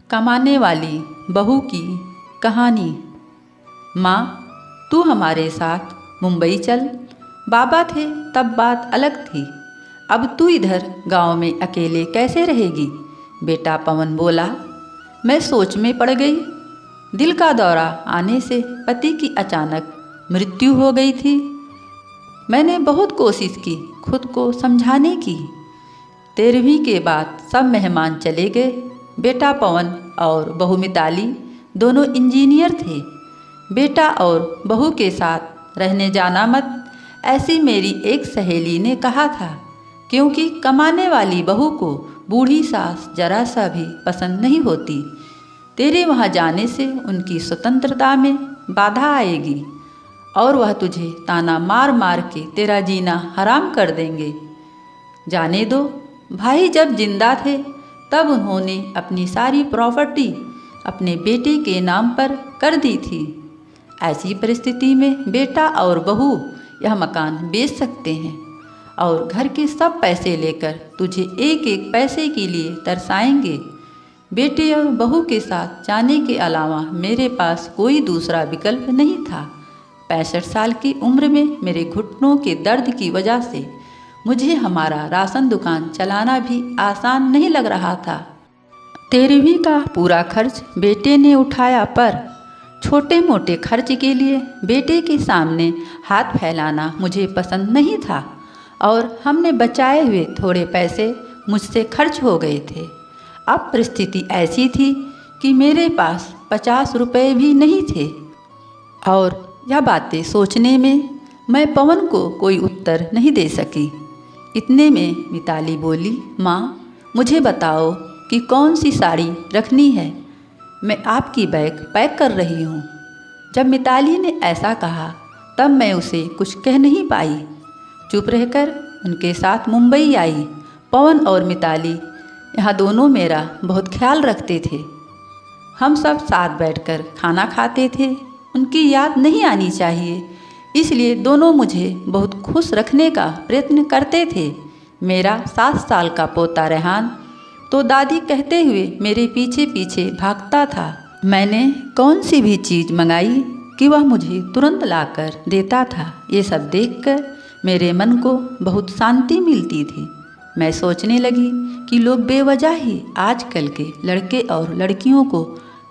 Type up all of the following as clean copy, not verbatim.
कमाने वाली बहू की कहानी। माँ, तू हमारे साथ मुंबई चल। बाबा थे तब बात अलग थी, अब तू इधर गांव में अकेले कैसे रहेगी? बेटा पवन बोला। मैं सोच में पड़ गई। दिल का दौरा आने से पति की अचानक मृत्यु हो गई थी। मैंने बहुत कोशिश की खुद को समझाने की। 13वीं के बाद सब मेहमान चले गए। बेटा पवन और बहू मिताली दोनों इंजीनियर थे। बेटा और बहू के साथ रहने जाना मत, ऐसी मेरी एक सहेली ने कहा था, क्योंकि कमाने वाली बहू को बूढ़ी सास जरा सा भी पसंद नहीं होती। तेरे वहाँ जाने से उनकी स्वतंत्रता में बाधा आएगी और वह तुझे ताना मार मार के तेरा जीना हराम कर देंगे। जाने दो, भाई जब जिंदा थे तब उन्होंने अपनी सारी प्रॉपर्टी अपने बेटे के नाम पर कर दी थी। ऐसी परिस्थिति में बेटा और बहू यह मकान बेच सकते हैं और घर के सब पैसे लेकर तुझे एक एक पैसे के लिए तरसाएंगे। बेटे और बहू के साथ जाने के अलावा मेरे पास कोई दूसरा विकल्प नहीं था। 65 साल की उम्र में मेरे घुटनों के दर्द की वजह से मुझे हमारा राशन दुकान चलाना भी आसान नहीं लग रहा था। 13वीं का पूरा खर्च बेटे ने उठाया, पर छोटे मोटे खर्च के लिए बेटे के सामने हाथ फैलाना मुझे पसंद नहीं था और हमने बचाए हुए थोड़े पैसे मुझसे खर्च हो गए थे। अब परिस्थिति ऐसी थी कि मेरे पास 50 रुपये भी नहीं थे और यह बातें सोचने में मैं पवन को कोई उत्तर नहीं दे सकी। इतने में मिताली बोली, माँ मुझे बताओ कि कौन सी साड़ी रखनी है, मैं आपकी बैग पैक कर रही हूँ। जब मिताली ने ऐसा कहा तब मैं उसे कुछ कह नहीं पाई। चुप रहकर उनके साथ मुंबई आई। पवन और मिताली यहाँ दोनों मेरा बहुत ख्याल रखते थे। हम सब साथ बैठकर खाना खाते थे। उनकी याद नहीं आनी चाहिए, इसलिए दोनों मुझे बहुत खुश रखने का प्रयत्न करते थे। मेरा 7 साल का पोता रेहान तो दादी कहते हुए मेरे पीछे पीछे भागता था। मैंने कौन सी भी चीज़ मंगाई कि वह मुझे तुरंत लाकर देता था। ये सब देखकर मेरे मन को बहुत शांति मिलती थी। मैं सोचने लगी कि लोग बेवजह ही आजकल के लड़के और लड़कियों को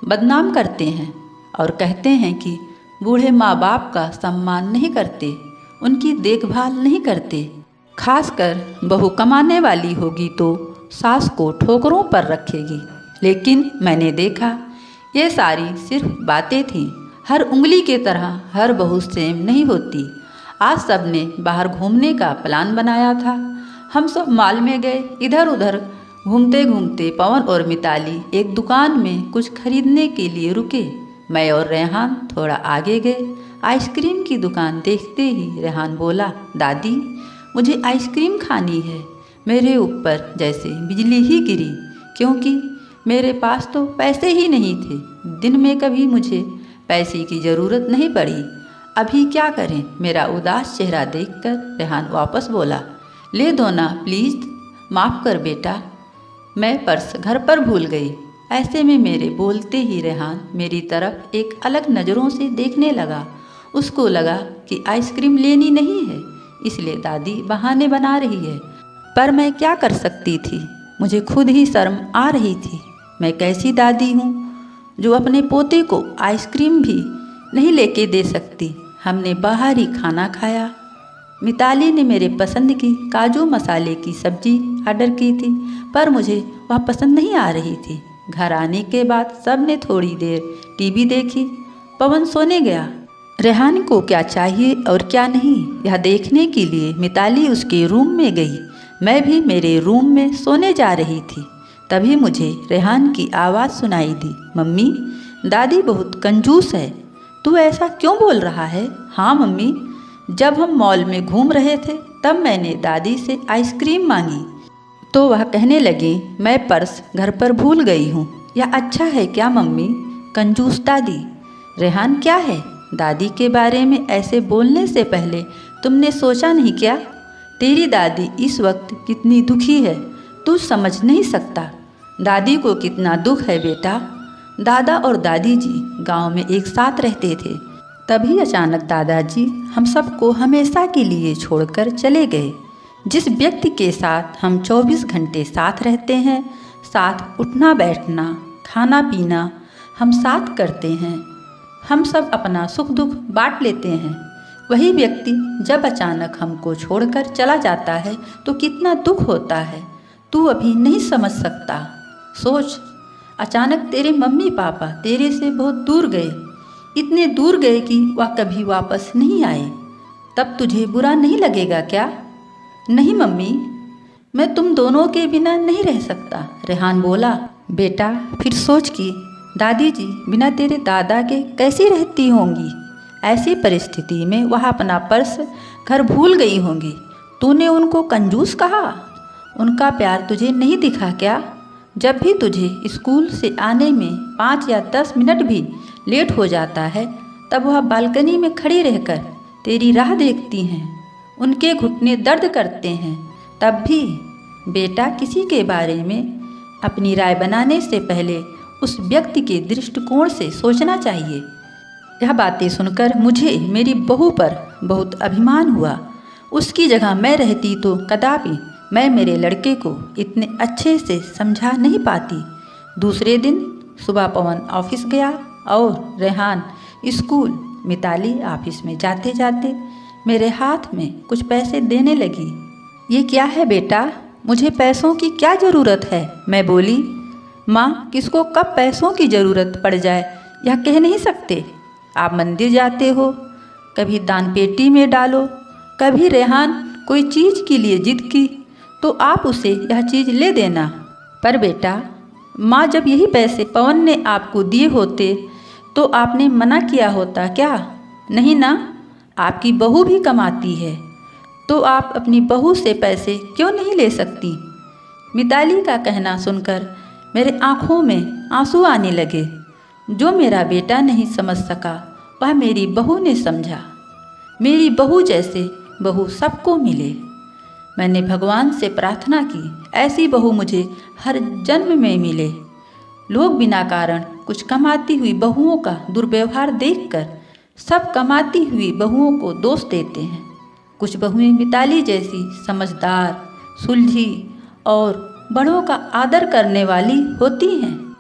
बदनाम करते हैं और कहते हैं कि बूढ़े माँ बाप का सम्मान नहीं करते, उनकी देखभाल नहीं करते। खासकर बहू कमाने वाली होगी तो सास को ठोकरों पर रखेगी। लेकिन मैंने देखा ये सारी सिर्फ बातें थीं। हर उंगली के तरह हर बहू सेम नहीं होती। आज सब ने बाहर घूमने का प्लान बनाया था। हम सब मॉल में गए। इधर उधर घूमते घूमते पवन और मिताली एक दुकान में कुछ खरीदने के लिए रुके। मैं और रेहान थोड़ा आगे गए। आइसक्रीम की दुकान देखते ही रेहान बोला, दादी मुझे आइसक्रीम खानी है। मेरे ऊपर जैसे बिजली ही गिरी, क्योंकि मेरे पास तो पैसे ही नहीं थे। दिन में कभी मुझे पैसे की ज़रूरत नहीं पड़ी। अभी क्या करें? मेरा उदास चेहरा देखकर रेहान वापस बोला, ले दो ना प्लीज़, माफ़ कर बेटा, मैं पर्स घर पर भूल गई। ऐसे में मेरे बोलते ही रेहान मेरी तरफ एक अलग नज़रों से देखने लगा। उसको लगा कि आइसक्रीम लेनी नहीं है, इसलिए दादी बहाने बना रही है। पर मैं क्या कर सकती थी? मुझे खुद ही शर्म आ रही थी। मैं कैसी दादी हूँ जो अपने पोते को आइसक्रीम भी नहीं लेके दे सकती। हमने बाहर ही खाना खाया। मिताली ने मेरे पसंद की काजू मसाले की सब्जी ऑर्डर की थी, पर मुझे वह पसंद नहीं आ रही थी। घर आने के बाद सब ने थोड़ी देर टीवी देखी। पवन सोने गया। रेहान को क्या चाहिए और क्या नहीं, यह देखने के लिए मिताली उसके रूम में गई। मैं भी मेरे रूम में सोने जा रही थी। तभी मुझे रेहान की आवाज़ सुनाई दी, मम्मी दादी बहुत कंजूस है। तू ऐसा क्यों बोल रहा है? हाँ मम्मी, जब हम मॉल में घूम रहे थे तब मैंने दादी से आइसक्रीम मांगी तो वह कहने लगी मैं पर्स घर पर भूल गई हूँ। यह अच्छा है क्या मम्मी? कंजूस दादी। रेहान क्या है? दादी के बारे में ऐसे बोलने से पहले तुमने सोचा नहीं क्या? तेरी दादी इस वक्त कितनी दुखी है, तू समझ नहीं सकता। दादी को कितना दुख है बेटा। दादा और दादी जी गांव में एक साथ रहते थे। तभी अचानक दादाजी हम सबको हमेशा के लिए छोड़कर चले गए। जिस व्यक्ति के साथ हम 24 घंटे साथ रहते हैं, साथ उठना बैठना, खाना पीना हम साथ करते हैं, हम सब अपना सुख दुख बांट लेते हैं, वही व्यक्ति जब अचानक हमको छोड़कर चला जाता है तो कितना दुख होता है, तू अभी नहीं समझ सकता। सोच, अचानक तेरे मम्मी पापा तेरे से बहुत दूर गए, इतने दूर गए कि वह कभी वापस नहीं आए, तब तुझे बुरा नहीं लगेगा क्या? नहीं मम्मी, मैं तुम दोनों के बिना नहीं रह सकता, रेहान बोला। बेटा फिर सोच कि दादी जी बिना तेरे दादा के कैसी रहती होंगी। ऐसी परिस्थिति में वह अपना पर्स घर भूल गई होंगी। तूने उनको कंजूस कहा? उनका प्यार तुझे नहीं दिखा क्या? जब भी तुझे स्कूल से आने में 5 या 10 मिनट भी लेट हो जाता है, तब वह बालकनी में खड़ी रहकर तेरी राह देखती हैं, उनके घुटने दर्द करते हैं। तब भी बेटा किसी के बारे में अपनी राय बनाने से पहले उस व्यक्ति के दृष्टिकोण से सोचना चाहिए। यह बातें सुनकर मुझे मेरी बहू पर बहुत अभिमान हुआ। उसकी जगह मैं रहती तो कदापि मैं मेरे लड़के को इतने अच्छे से समझा नहीं पाती। दूसरे दिन सुबह पवन ऑफिस गया और रेहान स्कूल। मिताली ऑफिस में जाते जाते मेरे हाथ में कुछ पैसे देने लगी। ये क्या है बेटा, मुझे पैसों की क्या ज़रूरत है? मैं बोली। माँ, किसको कब पैसों की ज़रूरत पड़ जाए यह कह नहीं सकते। आप मंदिर जाते हो, कभी दान पेटी में डालो, कभी रेहान कोई चीज़ के लिए जिद की तो आप उसे यह चीज़ ले देना। पर बेटा, माँ, जब यही पैसे पवन ने आपको दिए होते तो आपने मना किया होता क्या? नहीं ना, आपकी बहू भी कमाती है तो आप अपनी बहू से पैसे क्यों नहीं ले सकती? मिताली का कहना सुनकर मेरे आँखों में आंसू आने लगे। जो मेरा बेटा नहीं समझ सका वह मेरी बहू ने समझा। मेरी बहू जैसे बहू सबको मिले। मैंने भगवान से प्रार्थना की ऐसी बहू मुझे हर जन्म में मिले। लोग बिना कारण कुछ कमाती हुई बहुओं का दुर्व्यवहार देखकर सब कमाती हुई बहुओं को दोष देते हैं। कुछ बहुएं मिताली जैसी समझदार, सुलझी और बड़ों का आदर करने वाली होती हैं।